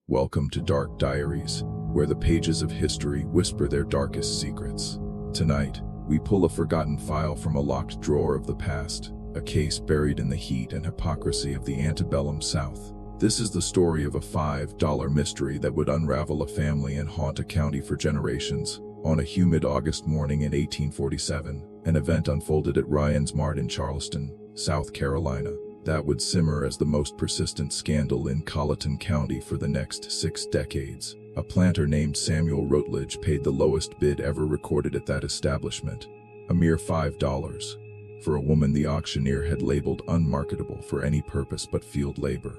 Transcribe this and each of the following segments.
Welcome to Dark Diaries, where the pages of history whisper their darkest secrets. Tonight, we pull a forgotten file from a locked drawer of the past, a case buried in the heat and hypocrisy of the antebellum South. This is the story of a $5 mystery that would unravel a family and haunt a county for generations. On a humid August morning in 1847, an event unfolded at Ryan's Mart in Charleston, South Carolina, that would simmer as the most persistent scandal in Colleton County for the next 6 decades. A planter named Samuel Rutledge paid the lowest bid ever recorded at that establishment, a mere $5, for a woman the auctioneer had labeled unmarketable for any purpose but field labor.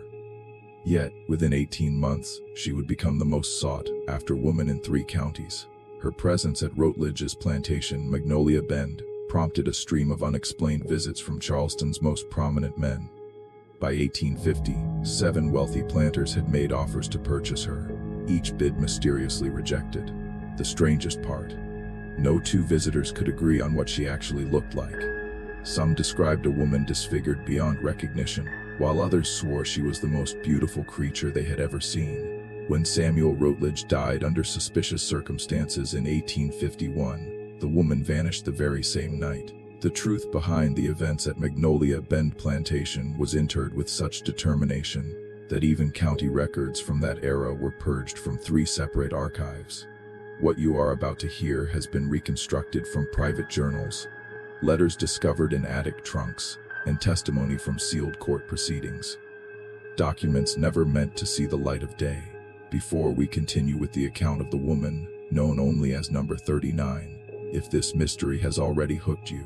Yet, within 18 months, she would become the most sought-after woman in 3 counties. Her presence at Rutledge's plantation, Magnolia Bend, prompted a stream of unexplained visits from Charleston's most prominent men. By 1850, 7 wealthy planters had made offers to purchase her, each bid mysteriously rejected. The strangest part, no 2 visitors could agree on what she actually looked like. Some described a woman disfigured beyond recognition, while others swore she was the most beautiful creature they had ever seen. When Samuel Rutledge died under suspicious circumstances in 1851, the woman vanished the very same night. The truth behind the events at Magnolia Bend Plantation was interred with such determination that even county records from that era were purged from 3 separate archives. What you are about to hear has been reconstructed from private journals, letters discovered in attic trunks, and testimony from sealed court proceedings. Documents never meant to see the light of day. Before we continue with the account of the woman, known only as Number 39, if this mystery has already hooked you,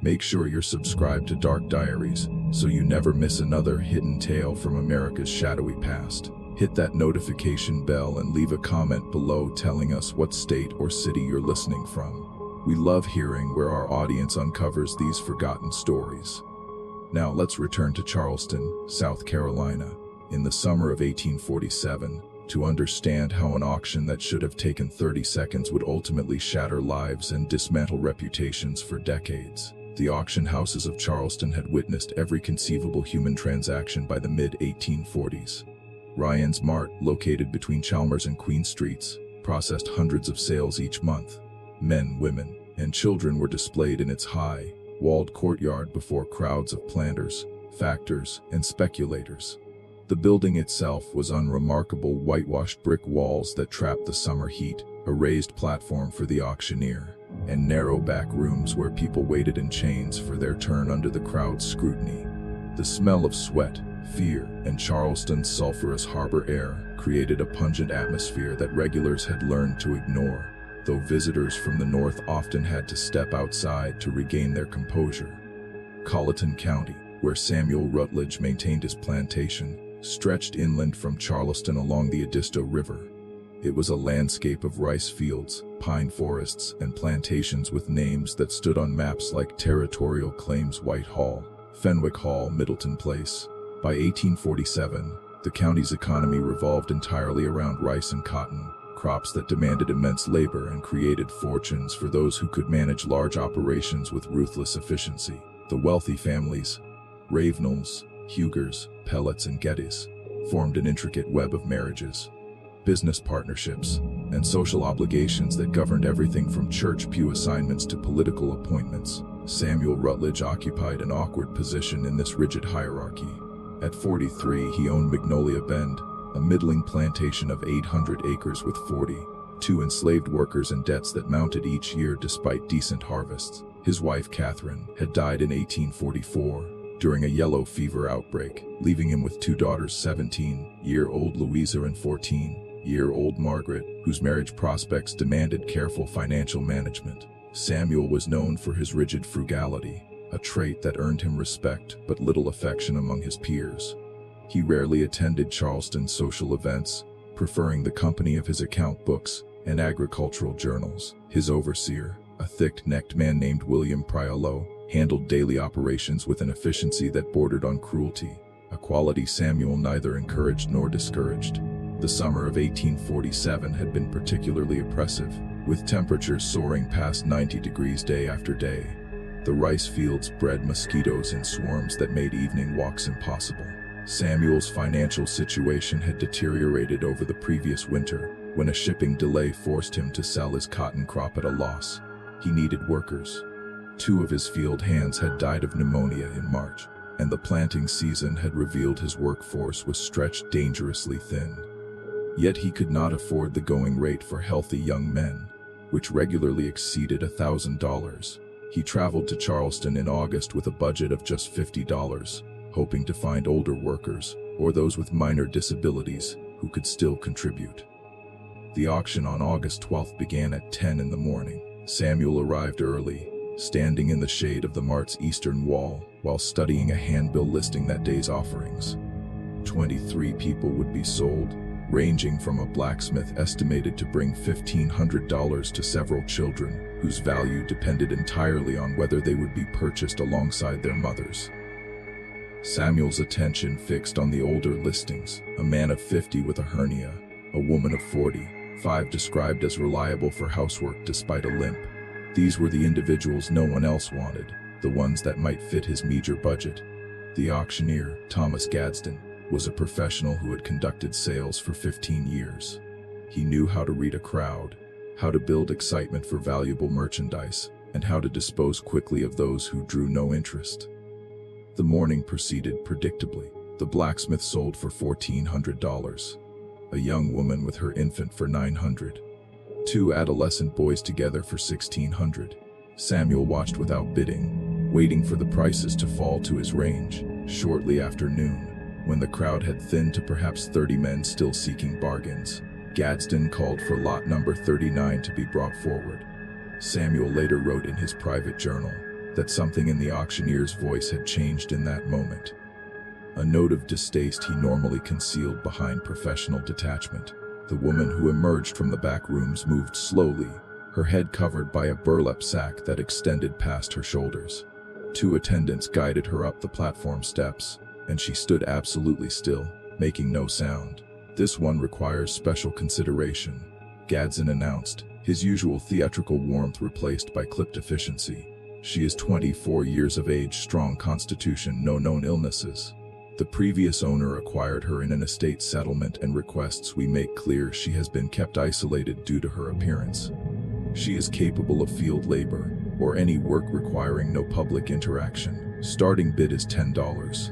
make sure you're subscribed to Dark Diaries so you never miss another hidden tale from America's shadowy past. Hit that notification bell and leave a comment below telling us what state or city you're listening from. We love hearing where our audience uncovers these forgotten stories. Now let's return to Charleston, South Carolina, in the summer of 1847, to understand how an auction that should have taken 30 seconds would ultimately shatter lives and dismantle reputations for decades. The auction houses of Charleston had witnessed every conceivable human transaction by the mid-1840s. Ryan's Mart, located between Chalmers and Queen Streets, processed hundreds of sales each month. Men, women, and children were displayed in its high, walled courtyard before crowds of planters, factors, and speculators. The building itself was unremarkable whitewashed brick walls that trapped the summer heat, a raised platform for the auctioneer, and narrow back rooms where people waited in chains for their turn under the crowd's scrutiny. The smell of sweat, fear, and Charleston's sulphurous harbor air created a pungent atmosphere that regulars had learned to ignore, though visitors from the north often had to step outside to regain their composure. Colleton County, where Samuel Rutledge maintained his plantation, stretched inland from Charleston along the Edisto River. It was a landscape of rice fields, pine forests, and plantations with names that stood on maps like Territorial Claims White Hall, Fenwick Hall, Middleton Place. By 1847, the county's economy revolved entirely around rice and cotton, crops that demanded immense labor and created fortunes for those who could manage large operations with ruthless efficiency. The wealthy families, Ravenels, Hugers, Pellets, and Gettys, formed an intricate web of marriages, business partnerships, and social obligations that governed everything from church pew assignments to political appointments. Samuel Rutledge occupied an awkward position in this rigid hierarchy. At 43, he owned Magnolia Bend, a middling plantation of 800 acres with 42 enslaved workers and debts that mounted each year despite decent harvests. His wife, Catherine, had died in 1844 during a yellow fever outbreak, leaving him with 2 daughters, 17-year-old Louisa and 14-year-old Margaret, whose marriage prospects demanded careful financial management. Samuel was known for his rigid frugality, a trait that earned him respect but little affection among his peers. He rarely attended Charleston's social events, preferring the company of his account books and agricultural journals. His overseer, a thick-necked man named William Priolo, handled daily operations with an efficiency that bordered on cruelty, a quality Samuel neither encouraged nor discouraged. The summer of 1847 had been particularly oppressive, with temperatures soaring past 90 degrees day after day. The rice fields bred mosquitoes in swarms that made evening walks impossible. Samuel's financial situation had deteriorated over the previous winter, when a shipping delay forced him to sell his cotton crop at a loss. He needed workers. 2 of his field hands had died of pneumonia in March, and the planting season had revealed his workforce was stretched dangerously thin. Yet he could not afford the going rate for healthy young men, which regularly exceeded $1,000. He traveled to Charleston in August with a budget of just $50, hoping to find older workers, or those with minor disabilities, who could still contribute. The auction on August 12th began at 10 in the morning. Samuel arrived early, standing in the shade of the mart's eastern wall, while studying a handbill listing that day's offerings. 23 people would be sold, ranging from a blacksmith estimated to bring $1,500 to several children, whose value depended entirely on whether they would be purchased alongside their mothers. Samuel's attention fixed on the older listings: a man of 50 with a hernia, a woman of 45 described as reliable for housework despite a limp. These were the individuals no one else wanted, the ones that might fit his meager budget. The auctioneer, Thomas Gadsden, was a professional who had conducted sales for 15 years. He knew how to read a crowd, how to build excitement for valuable merchandise, and how to dispose quickly of those who drew no interest. The morning proceeded predictably. The blacksmith sold for $1,400. A young woman with her infant for $900. 2 adolescent boys together for $1,600. Samuel watched without bidding, waiting for the prices to fall to his range. Shortly after noon, when the crowd had thinned to perhaps 30 men still seeking bargains, Gadsden called for lot number 39 to be brought forward. Samuel later wrote in his private journal that something in the auctioneer's voice had changed in that moment. A note of distaste he normally concealed behind professional detachment. The woman who emerged from the back rooms moved slowly, her head covered by a burlap sack that extended past her shoulders. 2 attendants guided her up the platform steps, and she stood absolutely still, making no sound. "This one requires special consideration," Gadsden announced, his usual theatrical warmth replaced by clipped efficiency. "She is 24 years of age, strong constitution, no known illnesses. The previous owner acquired her in an estate settlement and requests we make clear she has been kept isolated due to her appearance. She is capable of field labor, or any work requiring no public interaction. Starting bid is $10.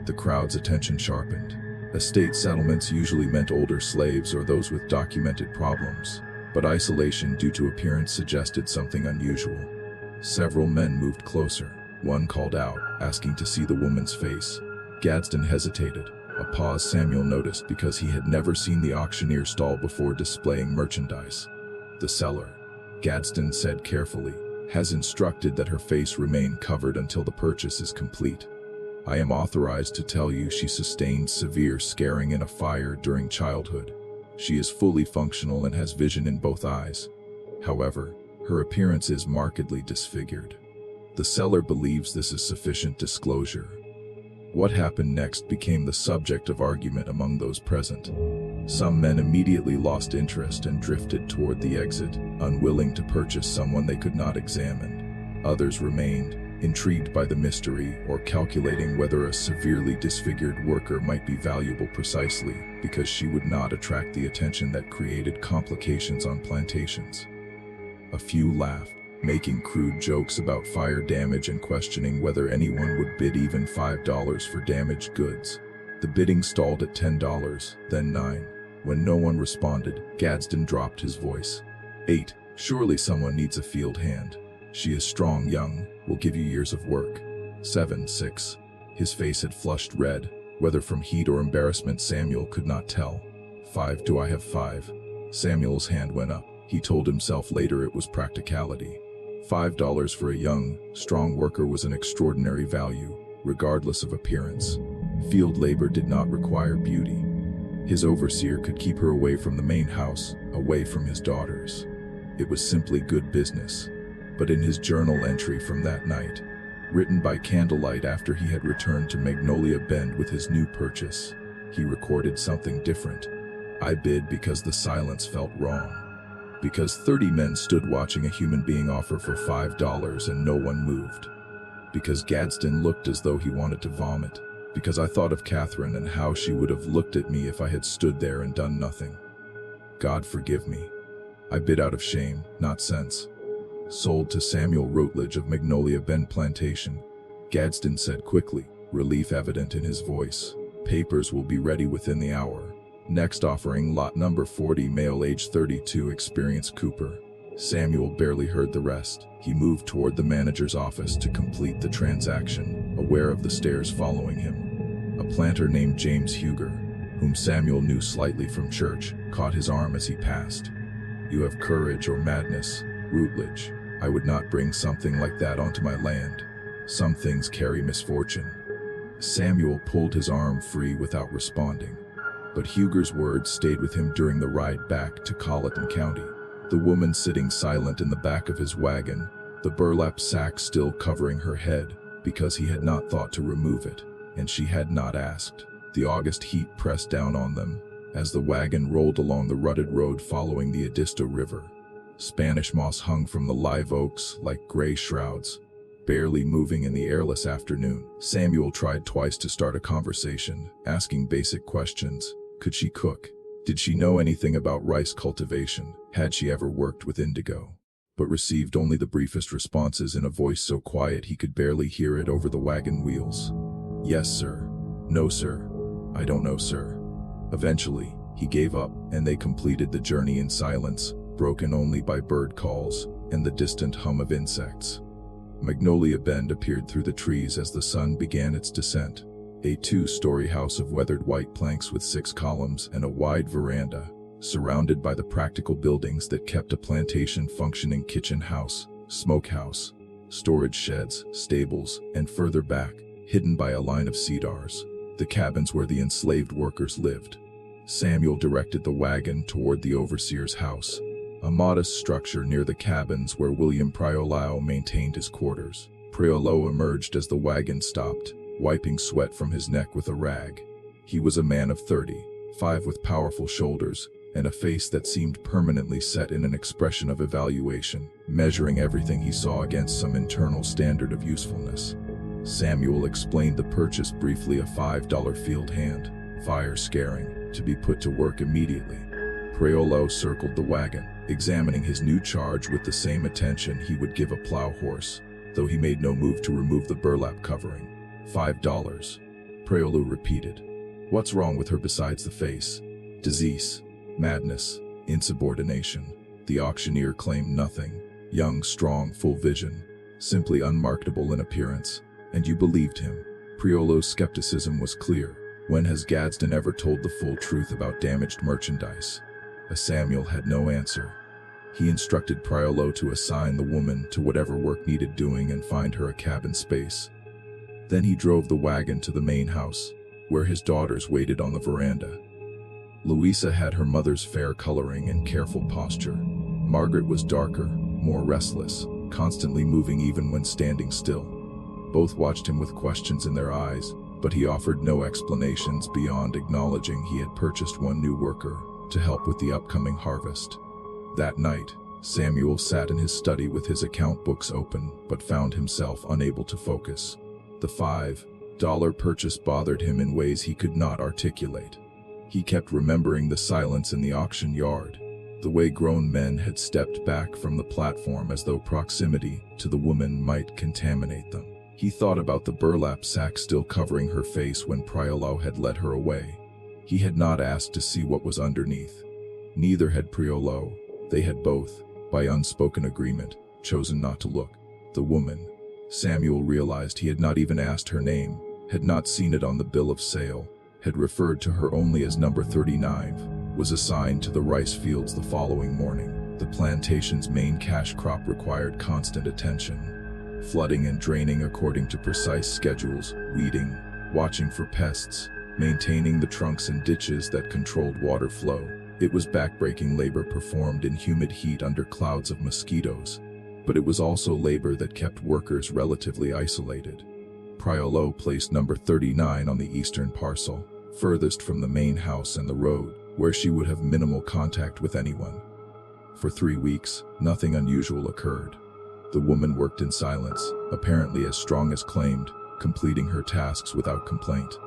The crowd's attention sharpened. Estate settlements usually meant older slaves or those with documented problems, but isolation due to appearance suggested something unusual. Several men moved closer. One called out, asking to see the woman's face. Gadsden hesitated, a pause Samuel noticed because he had never seen the auctioneer stall before displaying merchandise. "The seller," Gadsden said carefully, "has instructed that her face remain covered until the purchase is complete. I am authorized to tell you she sustained severe scarring in a fire during childhood. She is fully functional and has vision in both eyes. However, her appearance is markedly disfigured. The seller believes this is sufficient disclosure." What happened next became the subject of argument among those present. Some men immediately lost interest and drifted toward the exit, unwilling to purchase someone they could not examine. Others remained, intrigued by the mystery or calculating whether a severely disfigured worker might be valuable precisely because she would not attract the attention that created complications on plantations. A few laughed, making crude jokes about fire damage and questioning whether anyone would bid even $5 for damaged goods. The bidding stalled at $10, then $9. When no one responded, Gadsden dropped his voice. $8. Surely someone needs a field hand. She is strong, young, will give you years of work. 7. 6. His face had flushed red, whether from heat or embarrassment Samuel could not tell. 5. Do I have 5? Samuel's hand went up. He told himself later it was practicality. $5 for a young, strong worker was an extraordinary value, regardless of appearance. Field labor did not require beauty. His overseer could keep her away from the main house, away from his daughters. It was simply good business. But in his journal entry from that night, written by candlelight after he had returned to Magnolia Bend with his new purchase, he recorded something different. "I bid because the silence felt wrong. Because 30 men stood watching a human being offer for $5 and no one moved. Because Gadsden looked as though he wanted to vomit. because I thought of Catherine and how she would have looked at me if I had stood there and done nothing. God forgive me. I bid out of shame, not sense. Sold to Samuel Routledge of Magnolia Bend Plantation, Gadsden said quickly, relief evident in his voice. Papers will be ready within the hour. Next offering lot number 40, male age 32, experience Cooper. Samuel barely heard the rest. He moved toward the manager's office to complete the transaction, aware of the stares following him. A planter named James Huger, whom Samuel knew slightly from church, caught his arm as he passed. You have courage or madness, Routledge. I would not bring something like that onto my land. Some things carry misfortune. Samuel pulled his arm free without responding, but Huger's words stayed with him during the ride back to Colleton County. The woman sitting silent in the back of his wagon, the burlap sack still covering her head because he had not thought to remove it, and she had not asked. The August heat pressed down on them as the wagon rolled along the rutted road following the Edisto River. Spanish moss hung from the live oaks like gray shrouds, barely moving in the airless afternoon. Samuel tried twice to start a conversation, asking basic questions. Could she cook? Did she know anything about rice cultivation? Had she ever worked with indigo? But received only the briefest responses in a voice so quiet he could barely hear it over the wagon wheels. Yes, sir. No, sir. I don't know, sir. Eventually, he gave up, and they completed the journey in silence, broken only by bird calls and the distant hum of insects. Magnolia Bend appeared through the trees as the sun began its descent. A two-story house of weathered white planks with 6 columns and a wide veranda, surrounded by the practical buildings that kept a plantation functioning: kitchen house, smokehouse, storage sheds, stables, and further back, hidden by a line of cedars, the cabins where the enslaved workers lived. Samuel directed the wagon toward the overseer's house, a modest structure near the cabins where William Priolo maintained his quarters. Priolo emerged as the wagon stopped, wiping sweat from his neck with a rag. He was a man of 35 with powerful shoulders and a face that seemed permanently set in an expression of evaluation, measuring everything he saw against some internal standard of usefulness. Samuel explained the purchase briefly: a $5 field hand, fire scaring, to be put to work immediately. Priolo circled the wagon, examining his new charge with the same attention he would give a plow horse, though he made no move to remove the burlap covering. $5, Priolo repeated. What's wrong with her besides the face? Disease, madness, insubordination. The auctioneer claimed nothing. Young, strong, full vision, simply unmarketable in appearance. And you believed him. Priolo's skepticism was clear. When has Gadsden ever told the full truth about damaged merchandise? Samuel had no answer. He instructed Priolo to assign the woman to whatever work needed doing and find her a cabin space. Then he drove the wagon to the main house, where his daughters waited on the veranda. Louisa had her mother's fair coloring and careful posture. Margaret was darker, more restless, constantly moving even when standing still. Both watched him with questions in their eyes, but he offered no explanations beyond acknowledging he had purchased one new worker to help with the upcoming harvest. That night, Samuel sat in his study with his account books open, but found himself unable to focus. The $5 purchase bothered him in ways he could not articulate. He kept remembering the silence in the auction yard, the way grown men had stepped back from the platform as though proximity to the woman might contaminate them. He thought about the burlap sack still covering her face when Priolo had led her away. He had not asked to see what was underneath. Neither had Priolo. They had both, by unspoken agreement, chosen not to look. The woman, Samuel realized he had not even asked her name, had not seen it on the bill of sale, had referred to her only as number 39, was assigned to the rice fields the following morning. The plantation's main cash crop required constant attention, flooding and draining according to precise schedules, weeding, watching for pests, maintaining the trunks and ditches that controlled water flow. It was backbreaking labor performed in humid heat under clouds of mosquitoes, but it was also labor that kept workers relatively isolated. Priolo placed number 39 on the eastern parcel, furthest from the main house and the road, where she would have minimal contact with anyone. For 3 weeks, nothing unusual occurred. The woman worked in silence, apparently as strong as claimed, completing her tasks without complaint.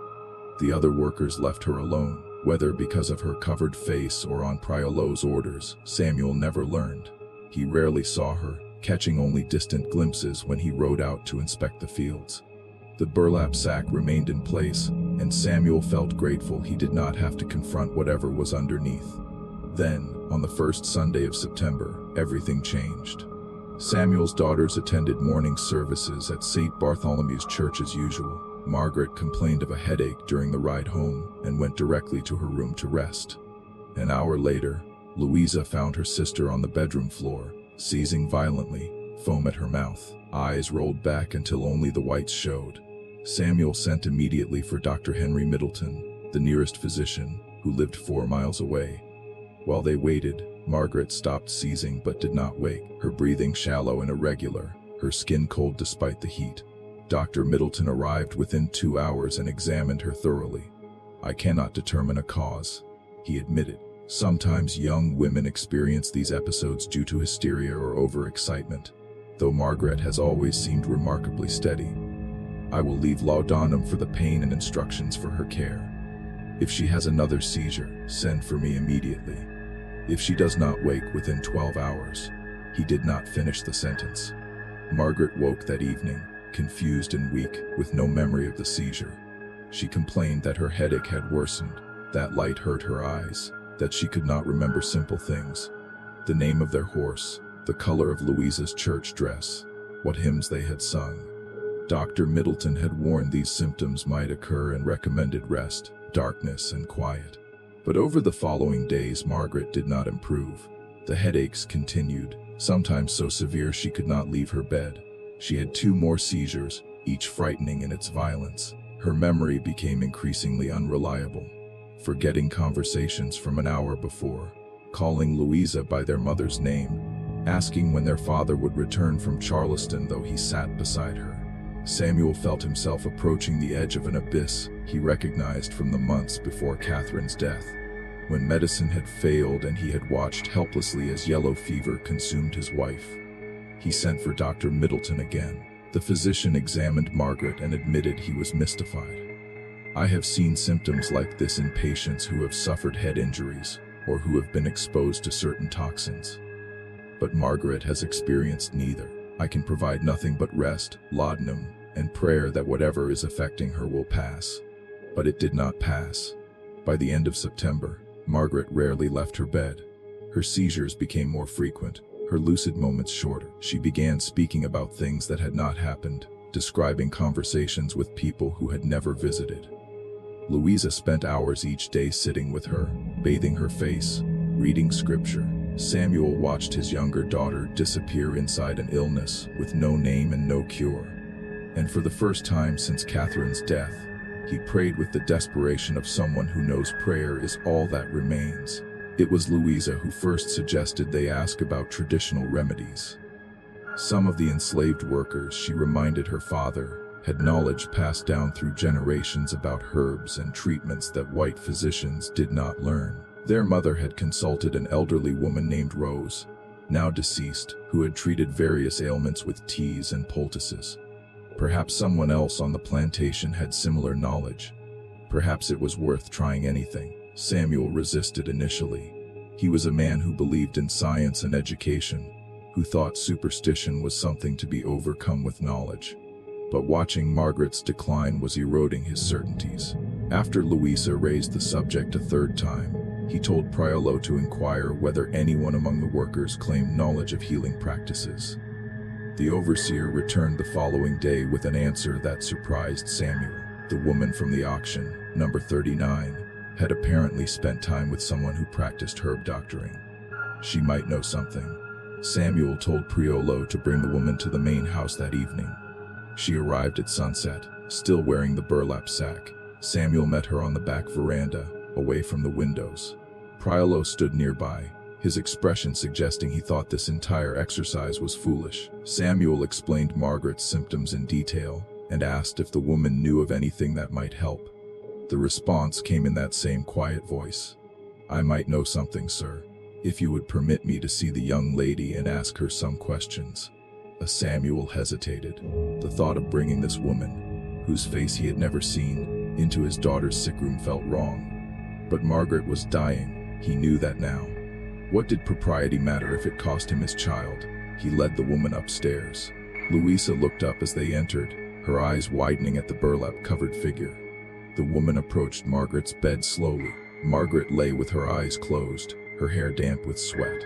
The other workers left her alone, whether because of her covered face or on Priolo's orders. Samuel never learned. He rarely saw her, catching only distant glimpses when he rode out to inspect the fields. The burlap sack remained in place, and Samuel felt grateful he did not have to confront whatever was underneath. Then, on the first Sunday of September, everything changed. Samuel's daughters attended morning services at St. Bartholomew's Church as usual. Margaret complained of a headache during the ride home and went directly to her room to rest. An hour later, Louisa found her sister on the bedroom floor, seizing violently, foam at her mouth. Eyes rolled back until only the whites showed. Samuel sent immediately for Dr. Henry Middleton, the nearest physician, who lived 4 miles away. While they waited, Margaret stopped seizing but did not wake, her breathing shallow and irregular, her skin cold despite the heat. Dr. Middleton arrived within 2 hours and examined her thoroughly. "I cannot determine a cause," he admitted. Sometimes young women experience these episodes due to hysteria or overexcitement, though Margaret has always seemed remarkably steady. "I will leave laudanum for the pain and instructions for her care. If she has another seizure, send for me immediately. If she does not wake within 12 hours, he did not finish the sentence. Margaret woke that evening, confused and weak, with no memory of the seizure. She complained that her headache had worsened, that light hurt her eyes, that she could not remember simple things. The name of their horse, the color of Louisa's church dress, what hymns they had sung. Dr. Middleton had warned these symptoms might occur and recommended rest, darkness, and quiet. But over the following days, Margaret did not improve. The headaches continued, sometimes so severe she could not leave her bed. She had 2 more seizures, each frightening in its violence. Her memory became increasingly unreliable, forgetting conversations from an hour before, calling Louisa by their mother's name, asking when their father would return from Charleston though he sat beside her. Samuel felt himself approaching the edge of an abyss he recognized from the months before Catherine's death, when medicine had failed and he had watched helplessly as yellow fever consumed his wife. He sent for Dr. Middleton again. The physician examined Margaret and admitted he was mystified. "I have seen symptoms like this in patients who have suffered head injuries or who have been exposed to certain toxins. But Margaret has experienced neither. I can provide nothing but rest, laudanum, and prayer that whatever is affecting her will pass." But it did not pass. By the end of September, Margaret rarely left her bed. Her seizures became more frequent, her lucid moments shorter. She began speaking about things that had not happened, describing conversations with people who had never visited. Louisa spent hours each day sitting with her, bathing her face, reading scripture. Samuel watched his younger daughter disappear inside an illness with no name and no cure. And for the first time since Catherine's death, he prayed with the desperation of someone who knows prayer is all that remains. It was Louisa who first suggested they ask about traditional remedies. Some of the enslaved workers, she reminded her father, had knowledge passed down through generations about herbs and treatments that white physicians did not learn. Their mother had consulted an elderly woman named Rose, now deceased, who had treated various ailments with teas and poultices. Perhaps someone else on the plantation had similar knowledge. Perhaps it was worth trying anything. Samuel resisted initially. He was a man who believed in science and education, who thought superstition was something to be overcome with knowledge. But watching Margaret's decline was eroding his certainties. After Louisa raised the subject a third time, he told Priolo to inquire whether anyone among the workers claimed knowledge of healing practices. The overseer returned the following day with an answer that surprised Samuel. The woman from the auction, number 39, had apparently spent time with someone who practiced herb doctoring. She might know something. Samuel told Priolo to bring the woman to the main house that evening. She arrived at sunset, still wearing the burlap sack. Samuel met her on the back veranda, away from the windows. Priolo stood nearby, his expression suggesting he thought this entire exercise was foolish. Samuel explained Margaret's symptoms in detail and asked if the woman knew of anything that might help. The response came in that same quiet voice. "I might know something, sir, if you would permit me to see the young lady and ask her some questions." Samuel hesitated. The thought of bringing this woman, whose face he had never seen, into his daughter's sick room felt wrong. But Margaret was dying, he knew that now. What did propriety matter if it cost him his child? He led the woman upstairs. Louisa looked up as they entered, her eyes widening at the burlap-covered figure. The woman approached Margaret's bed slowly. Margaret lay with her eyes closed, her hair damp with sweat.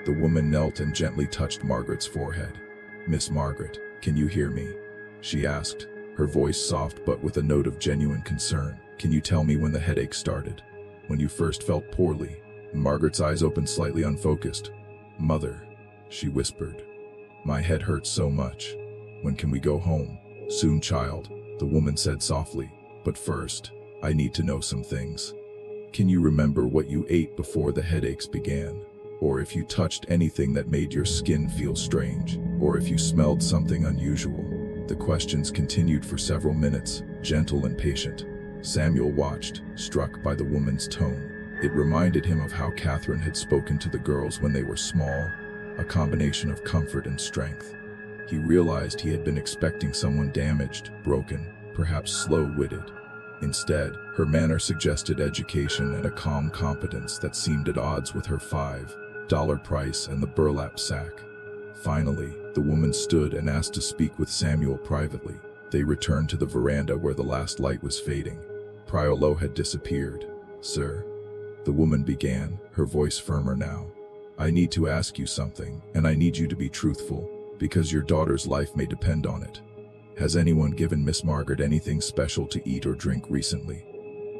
The woman knelt and gently touched Margaret's forehead. "Miss Margaret, can you hear me?" she asked, her voice soft but with a note of genuine concern. "Can you tell me when the headache started? When you first felt poorly?" Margaret's eyes opened slightly unfocused. "Mother," she whispered, "my head hurts so much. When can we go home?" "Soon, child," the woman said softly. "But first, I need to know some things. Can you remember what you ate before the headaches began? Or if you touched anything that made your skin feel strange? Or if you smelled something unusual?" The questions continued for several minutes, gentle and patient. Samuel watched, struck by the woman's tone. It reminded him of how Catherine had spoken to the girls when they were small, a combination of comfort and strength. He realized he had been expecting someone damaged, broken, perhaps slow-witted. Instead, her manner suggested education and a calm competence that seemed at odds with her $5 price and the burlap sack. Finally, the woman stood and asked to speak with Samuel privately. They returned to the veranda where the last light was fading. Priolo had disappeared. "Sir," the woman began, her voice firmer now, "I need to ask you something, and I need you to be truthful, because your daughter's life may depend on it. Has anyone given Miss Margaret anything special to eat or drink recently?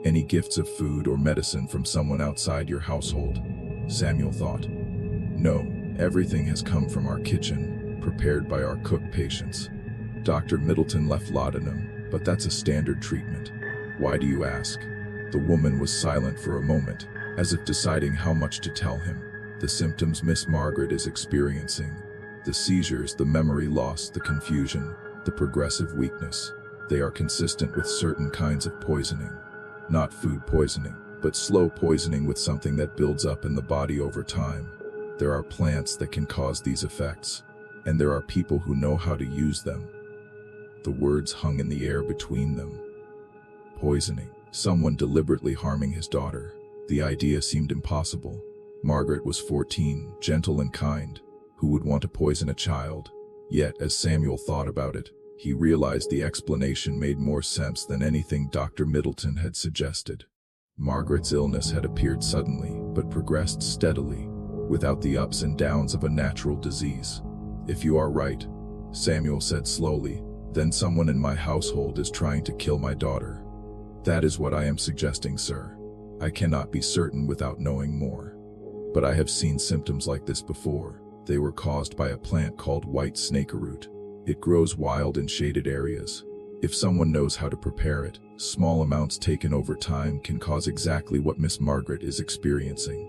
Any gifts of food or medicine from someone outside your household?" Samuel thought. "No, everything has come from our kitchen, prepared by our cook patients. Dr. Middleton left laudanum, but that's a standard treatment. Why do you ask?" The woman was silent for a moment, as if deciding how much to tell him. "The symptoms Miss Margaret is experiencing, the seizures, the memory loss, the confusion, the progressive weakness, they are consistent with certain kinds of poisoning. Not food poisoning, but slow poisoning with something that builds up in the body over time. There are plants that can cause these effects, and there are people who know how to use them." The words hung in the air between them. Poisoning. Someone deliberately harming his daughter. The idea seemed impossible. Margaret was 14, gentle and kind. Who would want to poison a child? Yet, as Samuel thought about it, he realized the explanation made more sense than anything Dr. Middleton had suggested. Margaret's illness had appeared suddenly, but progressed steadily, without the ups and downs of a natural disease. "If you are right," Samuel said slowly, "then someone in my household is trying to kill my daughter. That is what I am suggesting, sir. I cannot be certain without knowing more. But I have seen symptoms like this before. They were caused by a plant called white snakeroot. It grows wild in shaded areas. If someone knows how to prepare it, small amounts taken over time can cause exactly what Miss Margaret is experiencing.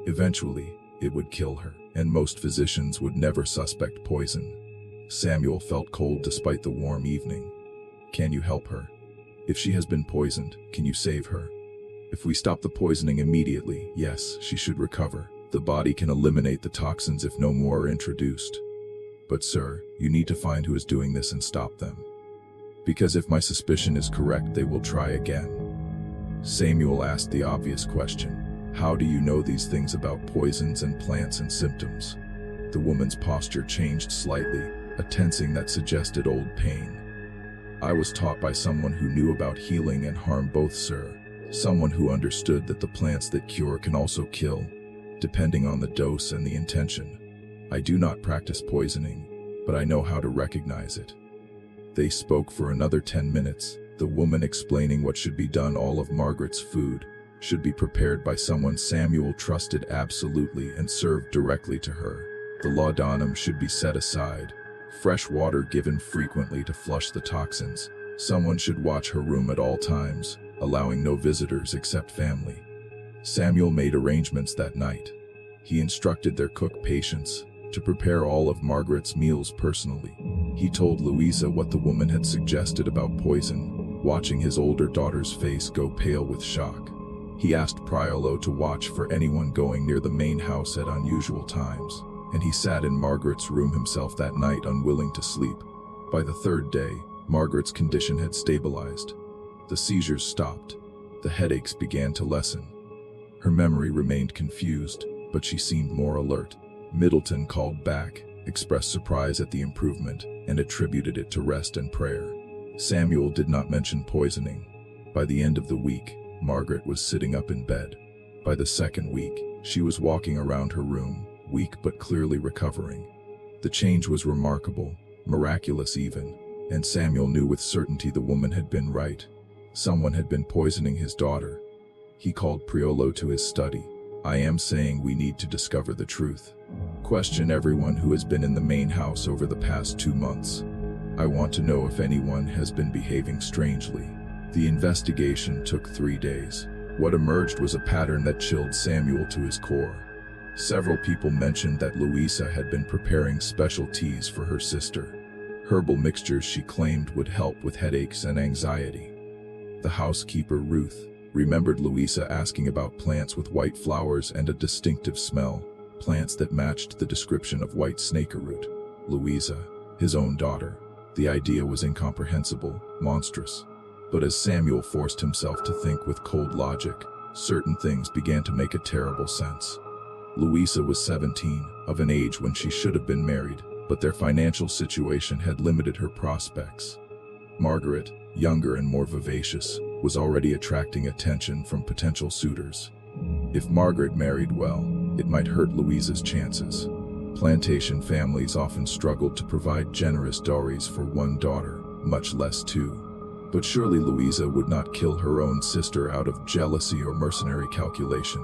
Eventually, it would kill her, and most physicians would never suspect poison." Samuel felt cold despite the warm evening. "Can you help her? If she has been poisoned, can you save her?" "If we stop the poisoning immediately, yes, she should recover. The body can eliminate the toxins if no more are introduced. But sir, you need to find who is doing this and stop them. Because if my suspicion is correct, they will try again." Samuel asked the obvious question. "How do you know these things about poisons and plants and symptoms?" The woman's posture changed slightly, a tensing that suggested old pain. "I was taught by someone who knew about healing and harm both, sir. Someone who understood that the plants that cure can also kill, depending on the dose and the intention. I do not practice poisoning, but I know how to recognize it." They spoke for another 10 minutes, the woman explaining what should be done. All of Margaret's food should be prepared by someone Samuel trusted absolutely and served directly to her. The laudanum should be set aside, fresh water given frequently to flush the toxins. Someone should watch her room at all times, allowing no visitors except family. Samuel made arrangements that night. He instructed their cook patients to prepare all of Margaret's meals personally. He told Louisa what the woman had suggested about poison, watching his older daughter's face go pale with shock. He asked Priolo to watch for anyone going near the main house at unusual times, and he sat in Margaret's room himself that night, unwilling to sleep. By the third day, Margaret's condition had stabilized. The seizures stopped. The headaches began to lessen. Her memory remained confused, but she seemed more alert. Middleton called back, expressed surprise at the improvement, and attributed it to rest and prayer. Samuel did not mention poisoning. By the end of the week, Margaret was sitting up in bed. By the second week, she was walking around her room, weak but clearly recovering. The change was remarkable, miraculous even, and Samuel knew with certainty the woman had been right. Someone had been poisoning his daughter. He called Priolo to his study. "I am saying we need to discover the truth. Question everyone who has been in the main house over the past 2 months. I want to know if anyone has been behaving strangely." The investigation took 3 days. What emerged was a pattern that chilled Samuel to his core. Several people mentioned that Louisa had been preparing special teas for her sister. Herbal mixtures she claimed would help with headaches and anxiety. The housekeeper, Ruth, remembered Louisa asking about plants with white flowers and a distinctive smell, plants that matched the description of white snakeroot. Louisa, his own daughter. The idea was incomprehensible, monstrous. But as Samuel forced himself to think with cold logic, certain things began to make a terrible sense. Louisa was 17, of an age when she should have been married, but their financial situation had limited her prospects. Margaret, younger and more vivacious, was already attracting attention from potential suitors. If Margaret married well, it might hurt Louisa's chances. Plantation families often struggled to provide generous dowries for one daughter, much less two. But surely Louisa would not kill her own sister out of jealousy or mercenary calculation.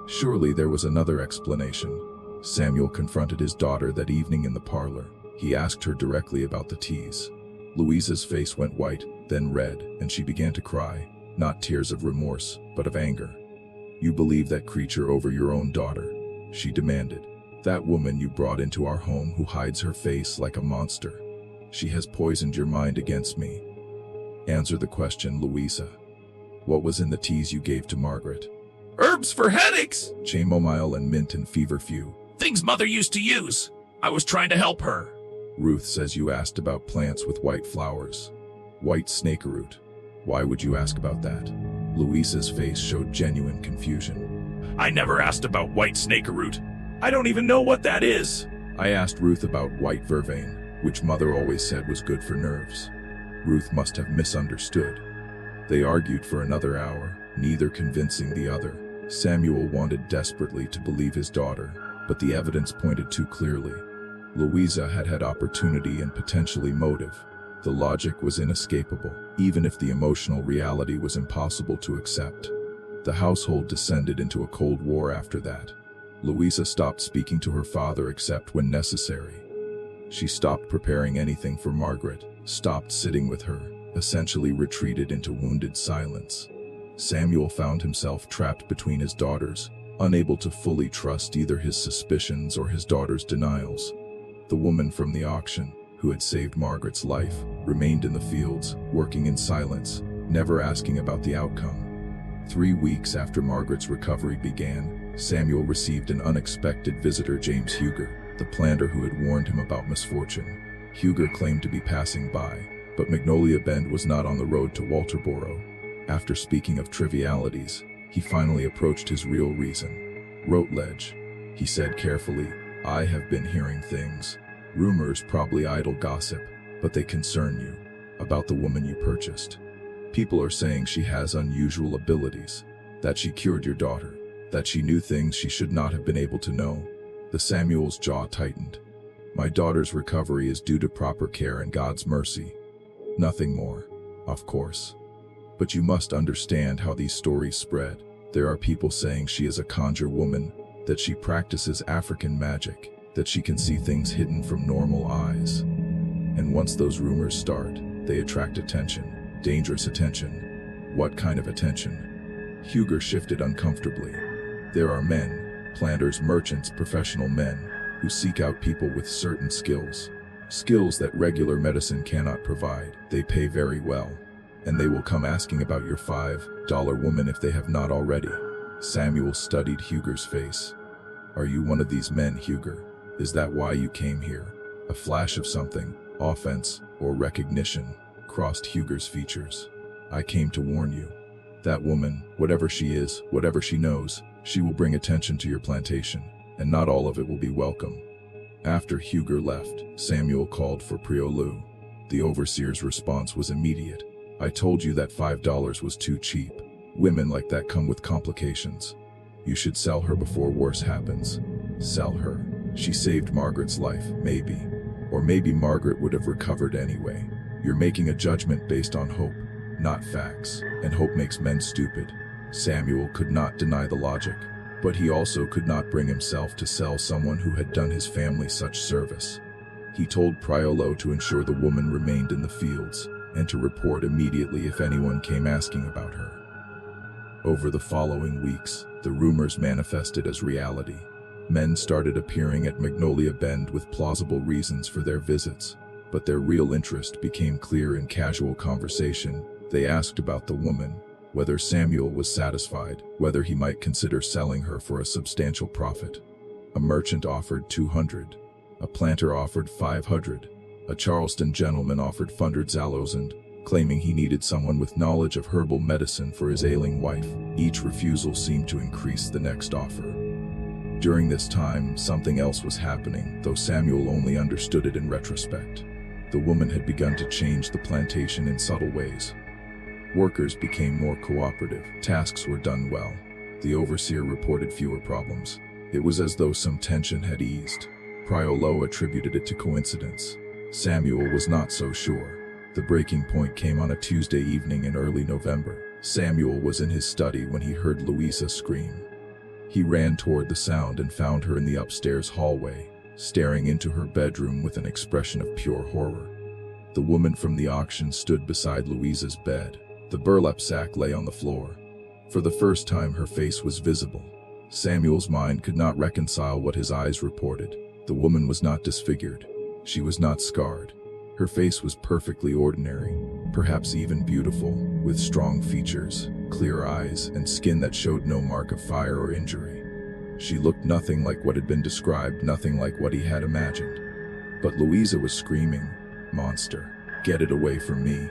Surely there was another explanation. Samuel confronted his daughter that evening in the parlor. He asked her directly about the teas. Louisa's face went white, then red, and she began to cry, not tears of remorse, but of anger. "You believe that creature over your own daughter?" she demanded. "That woman you brought into our home who hides her face like a monster. She has poisoned your mind against me. Answer the question, Louisa. What was in the teas you gave to Margaret?" "Herbs for headaches! Chamomile and mint and feverfew. Things Mother used to use. I was trying to help her." Ruth says you asked about plants with white flowers. White snakeroot. Why would you ask about that? Louisa's face showed genuine confusion. "I never asked about white snakeroot. I don't even know what that is." "I asked Ruth about white vervain, which Mother always said was good for nerves." Ruth must have misunderstood. They argued for another hour, neither convincing the other. Samuel wanted desperately to believe his daughter, but the evidence pointed too clearly. Louisa had had opportunity and potentially motive. The logic was inescapable, even if the emotional reality was impossible to accept. The household descended into a cold war after that. Louisa stopped speaking to her father except when necessary. She stopped preparing anything for Margaret, stopped sitting with her, essentially retreated into wounded silence. Samuel found himself trapped between his daughters, unable to fully trust either his suspicions or his daughter's denials. The woman from the auction, who had saved Margaret's life, remained in the fields, working in silence, never asking about the outcome. 3 weeks after Margaret's recovery began, Samuel received an unexpected visitor, James Huger, the planter who had warned him about misfortune. Huger claimed to be passing by, but Magnolia Bend was not on the road to Walterboro. After speaking of trivialities, he finally approached his real reason. "Routledge," he said carefully, "I have been hearing things. Rumors, probably idle gossip, but they concern you, about the woman you purchased. People are saying she has unusual abilities, that she cured your daughter, that she knew things she should not have been able to know." The Samuel's jaw tightened. "My daughter's recovery is due to proper care and God's mercy. Nothing more, of course. But you must understand how these stories spread. There are people saying she is a conjure woman, that she practices African magic, that she can see things hidden from normal eyes. And once those rumors start, they attract attention, dangerous attention." "What kind of attention?" Huger shifted uncomfortably. "There are men, planters, merchants, professional men, who seek out people with certain skills. Skills that regular medicine cannot provide. They pay very well. And they will come asking about your $5 woman if they have not already." Samuel studied Huger's face. "Are you one of these men, Huger? Is that why you came here? A flash of something, offense, or recognition?" crossed Huger's features. I came to warn you. That woman, whatever she is, whatever she knows, she will bring attention to your plantation, and not all of it will be welcome. After Huger left, Samuel called for Priolu. The overseer's response was immediate. I told you that $5 was too cheap. Women like that come with complications. You should sell her before worse happens. Sell her. She saved Margaret's life, maybe. Or maybe Margaret would have recovered anyway. You're making a judgment based on hope, not facts, and hope makes men stupid. Samuel could not deny the logic, but he also could not bring himself to sell someone who had done his family such service. He told Priolo to ensure the woman remained in the fields, and to report immediately if anyone came asking about her. Over the following weeks, the rumors manifested as reality. Men started appearing at Magnolia Bend with plausible reasons for their visits, but their real interest became clear in casual conversation. They asked about the woman, whether Samuel was satisfied, whether he might consider selling her for a substantial profit. A merchant offered $200, a planter offered $500, a Charleston gentleman offered $100,000, claiming he needed someone with knowledge of herbal medicine for his ailing wife. Each refusal seemed to increase the next offer. During this time, something else was happening, though Samuel only understood it in retrospect. The woman had begun to change the plantation in subtle ways. Workers became more cooperative, tasks were done well. The overseer reported fewer problems. It was as though some tension had eased. Priolo attributed it to coincidence. Samuel was not so sure. The breaking point came on a Tuesday evening in early November. Samuel was in his study when he heard Louisa scream. He ran toward the sound and found her in the upstairs hallway, staring into her bedroom with an expression of pure horror. The woman from the auction stood beside Louisa's bed. The burlap sack lay on the floor. For the first time, her face was visible. Samuel's mind could not reconcile what his eyes reported. The woman was not disfigured. She was not scarred. Her face was perfectly ordinary, perhaps even beautiful, with strong features, clear eyes, and skin that showed no mark of fire or injury. She looked nothing like what had been described, nothing like what he had imagined. But Louisa was screaming, "Monster, get it away from me."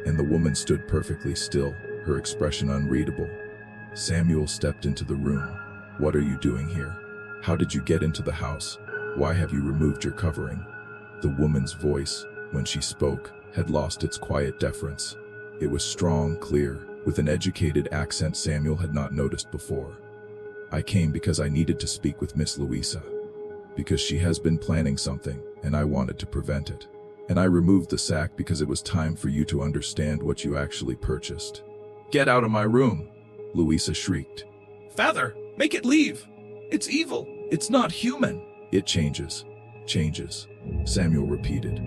And the woman stood perfectly still, her expression unreadable. Samuel stepped into the room. "What are you doing here? How did you get into the house? Why have you removed your covering?" The woman's voice, when she spoke, had lost its quiet deference. It was strong, clear, with an educated accent Samuel had not noticed before. "I came because I needed to speak with Miss Louisa. Because she has been planning something, and I wanted to prevent it. And I removed the sack because it was time for you to understand what you actually purchased." "Get out of my room!" Louisa shrieked. Father, make it leave. It's evil. It's not human. "It changes. Changes," Samuel repeated.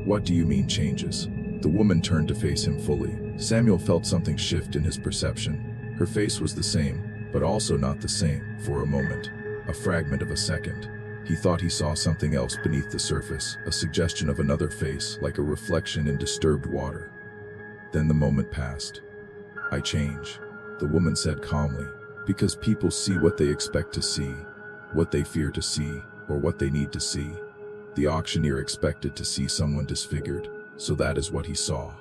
"What do you mean changes?" The woman turned to face him fully. Samuel felt something shift in his perception. Her face was the same, but also not the same, for a moment. A fragment of a second. He thought he saw something else beneath the surface, a suggestion of another face, like a reflection in disturbed water. Then the moment passed. "I change," the woman said calmly, "because people see what they expect to see, what they fear to see, or what they need to see. The auctioneer expected to see someone disfigured, so that is what he saw.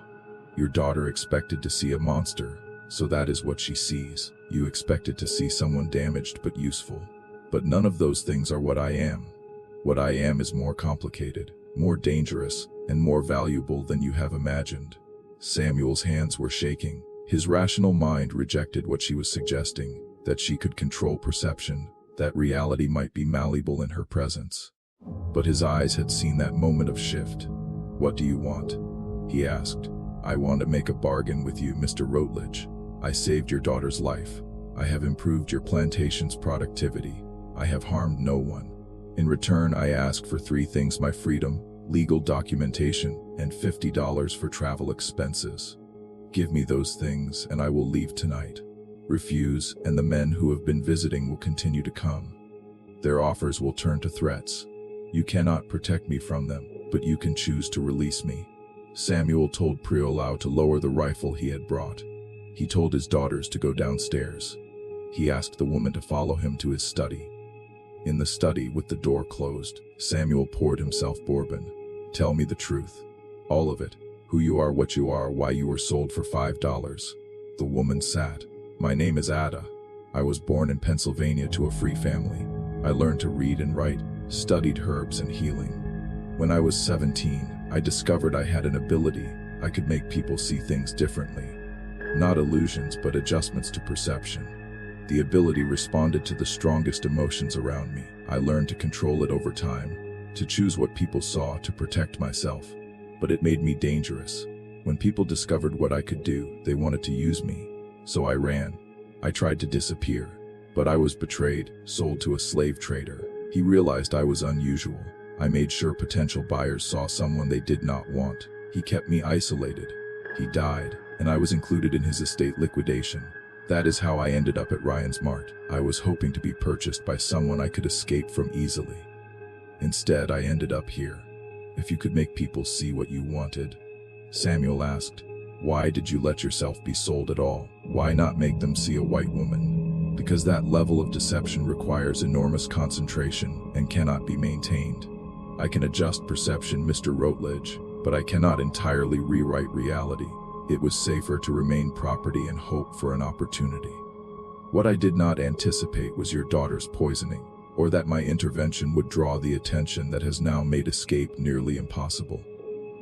Your daughter expected to see a monster, so that is what she sees. You expected to see someone damaged but useful. But none of those things are what I am. What I am is more complicated, more dangerous, and more valuable than you have imagined." Samuel's hands were shaking. His rational mind rejected what she was suggesting, that she could control perception, that reality might be malleable in her presence. But his eyes had seen that moment of shift. "What do you want?" he asked. "I want to make a bargain with you, Mr. Rutledge. I saved your daughter's life. I have improved your plantation's productivity. I have harmed no one. In return, I ask for three things: my freedom, legal documentation, and $50 for travel expenses. Give me those things, and I will leave tonight. Refuse, and the men who have been visiting will continue to come. Their offers will turn to threats. You cannot protect me from them, but you can choose to release me." Samuel told Priolau to lower the rifle he had brought. He told his daughters to go downstairs. He asked the woman to follow him to his study. In the study, with the door closed, Samuel poured himself bourbon. "Tell me the truth. All of it. Who you are, what you are, why you were sold for $5. The woman sat. My name is Ada. I was born in Pennsylvania to a free family. I learned to read and write, studied herbs and healing. When I was 17, I discovered I had an ability. I could make people see things differently. Not illusions, but adjustments to perception. The ability responded to the strongest emotions around me. I learned to control it over time, to choose what people saw, to protect myself. But it made me dangerous. When people discovered what I could do, they wanted to use me. So I ran. I tried to disappear. But I was betrayed, sold to a slave trader. He realized I was unusual. I made sure potential buyers saw someone they did not want. He kept me isolated. He died, and I was included in his estate liquidation. That is how I ended up at Ryan's Mart. I was hoping to be purchased by someone I could escape from easily. Instead, I ended up here. If you could make people see what you wanted. Samuel asked, why did you let yourself be sold at all? Why not make them see a white woman? Because that level of deception requires enormous concentration and cannot be maintained. I can adjust perception, Mr. Rutledge, but I cannot entirely rewrite reality. It was safer to remain property and hope for an opportunity. What I did not anticipate was your daughter's poisoning, or that my intervention would draw the attention that has now made escape nearly impossible.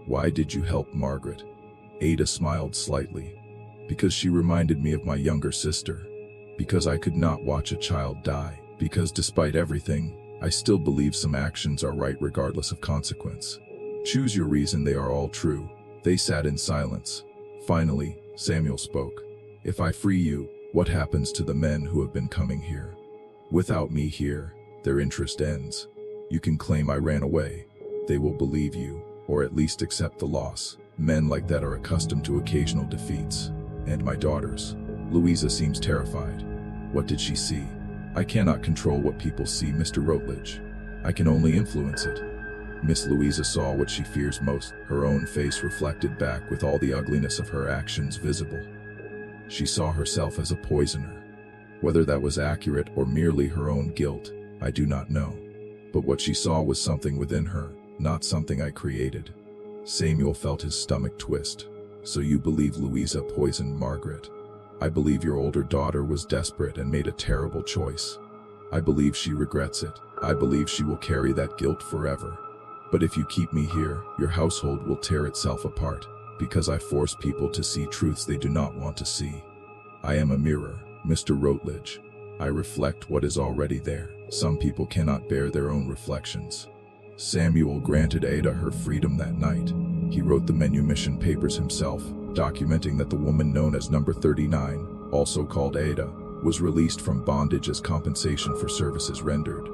Why did you help Margaret? Ada smiled slightly. Because she reminded me of my younger sister. Because I could not watch a child die. Because despite everything, I still believe some actions are right regardless of consequence. Choose your reason, they are all true. They sat in silence. Finally, Samuel spoke. If I free you, what happens to the men who have been coming here? Without me here, their interest ends. You can claim I ran away. They will believe you, or at least accept the loss. Men like that are accustomed to occasional defeats. And my daughters. Louisa seems terrified. What did she see? I cannot control what people see, Mr. Rutledge. I can only influence it. Miss Louisa saw what she fears most, her own face reflected back with all the ugliness of her actions visible. She saw herself as a poisoner. Whether that was accurate or merely her own guilt, I do not know. But what she saw was something within her, not something I created. Samuel felt his stomach twist. So you believe Louisa poisoned Margaret? I believe your older daughter was desperate and made a terrible choice. I believe she regrets it. I believe she will carry that guilt forever. But if you keep me here, your household will tear itself apart, because I force people to see truths they do not want to see. I am a mirror, Mr. Rutledge. I reflect what is already there. Some people cannot bear their own reflections. Samuel granted Ada her freedom that night. He wrote the manumission papers himself, documenting that the woman known as Number 39, also called Ada, was released from bondage as compensation for services rendered.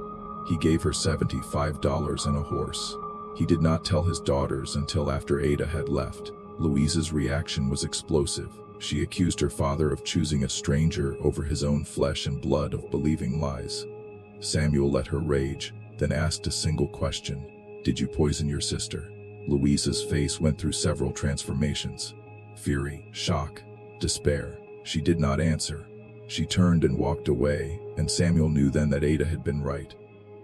He gave her $75 and a horse. He did not tell his daughters until after Ada had left. Louisa's reaction was explosive. She accused her father of choosing a stranger over his own flesh and blood, of believing lies. Samuel let her rage, then asked a single question. Did you poison your sister? Louisa's face went through several transformations. Fury, shock, despair. She did not answer. She turned and walked away, and Samuel knew then that Ada had been right.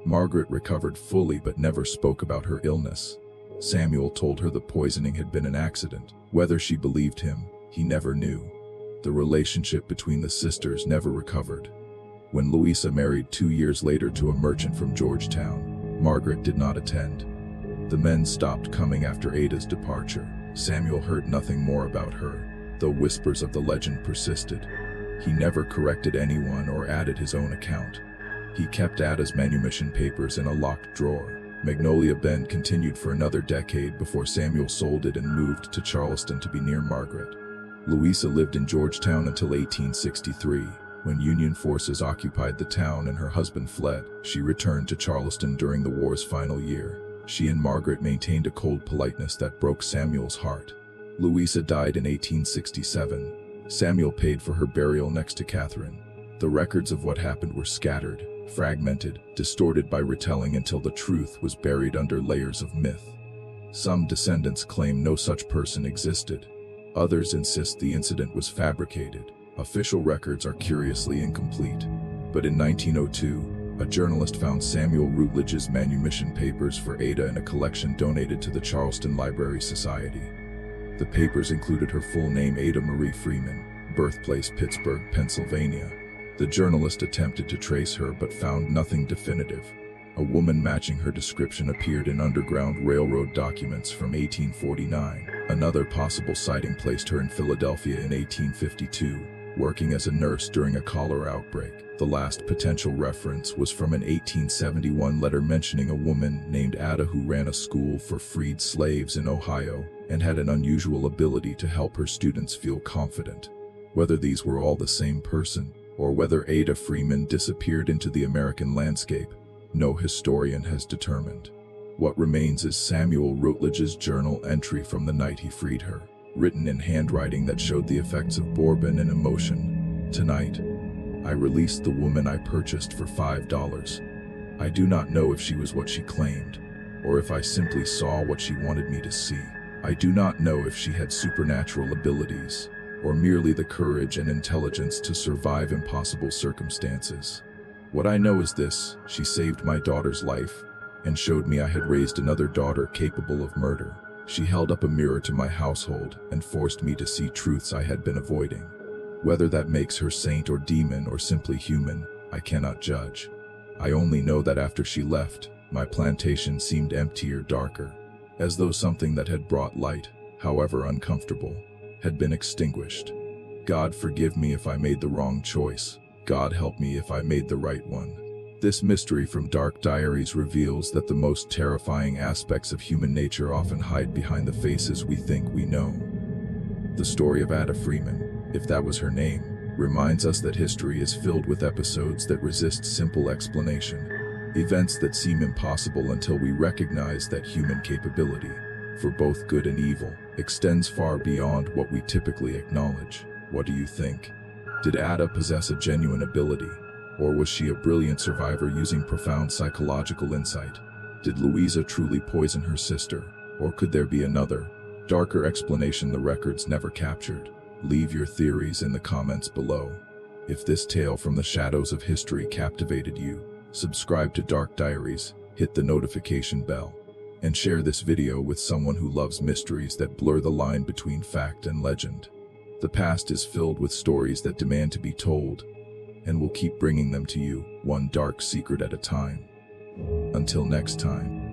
Margaret recovered fully but never spoke about her illness. Samuel told her the poisoning had been an accident. Whether she believed him, he never knew. The relationship between the sisters never recovered. When Louisa married 2 years later to a merchant from Georgetown, Margaret did not attend. The men stopped coming after Ada's departure. Samuel heard nothing more about her, though whispers of the legend persisted. He never corrected anyone or added his own account. He kept Ada's manumission papers in a locked drawer. Magnolia Bend continued for another decade before Samuel sold it and moved to Charleston to be near Margaret. Louisa lived in Georgetown until 1863. When Union forces occupied the town and her husband fled, she returned to Charleston during the war's final year. She and Margaret maintained a cold politeness that broke Samuel's heart. Louisa died in 1867. Samuel paid for her burial next to Catherine. The records of what happened were scattered, fragmented, distorted by retelling until the truth was buried under layers of myth. Some descendants claim no such person existed. Others insist the incident was fabricated. Official records are curiously incomplete. But in 1902, a journalist found Samuel Rutledge's manumission papers for Ada in a collection donated to the Charleston Library Society. The papers included her full name, Ada Marie Freeman, birthplace Pittsburgh, Pennsylvania. The journalist attempted to trace her but found nothing definitive. A woman matching her description appeared in Underground Railroad documents from 1849. Another possible sighting placed her in Philadelphia in 1852, working as a nurse during a cholera outbreak. The last potential reference was from an 1871 letter mentioning a woman named Ada who ran a school for freed slaves in Ohio and had an unusual ability to help her students feel confident. Whether these were all the same person, or whether Ada Freeman disappeared into the American landscape, no historian has determined. What remains is Samuel Rutledge's journal entry from the night he freed her, written in handwriting that showed the effects of bourbon and emotion. Tonight, I released the woman I purchased for $5. I do not know if she was what she claimed, or if I simply saw what she wanted me to see. I do not know if she had supernatural abilities, or merely the courage and intelligence to survive impossible circumstances. What I know is this: she saved my daughter's life and showed me I had raised another daughter capable of murder. She held up a mirror to my household and forced me to see truths I had been avoiding. Whether that makes her saint or demon or simply human, I cannot judge. I only know that after she left, my plantation seemed emptier, darker, as though something that had brought light, however uncomfortable, had been extinguished. God forgive me if I made the wrong choice. God help me if I made the right one. This mystery from Dark Diaries reveals that the most terrifying aspects of human nature often hide behind the faces we think we know. The story of Ada Freeman, if that was her name, reminds us that history is filled with episodes that resist simple explanation, events that seem impossible until we recognize that human capability, for both good and evil, extends far beyond what we typically acknowledge. What do you think? Did Ada possess a genuine ability, or was she a brilliant survivor using profound psychological insight? Did Louisa truly poison her sister, or could there be another, darker explanation the records never captured? Leave your theories in the comments below. If this tale from the shadows of history captivated you, subscribe to Dark Diaries, hit the notification bell, and share this video with someone who loves mysteries that blur the line between fact and legend. The past is filled with stories that demand to be told, and we'll keep bringing them to you, one dark secret at a time. Until next time.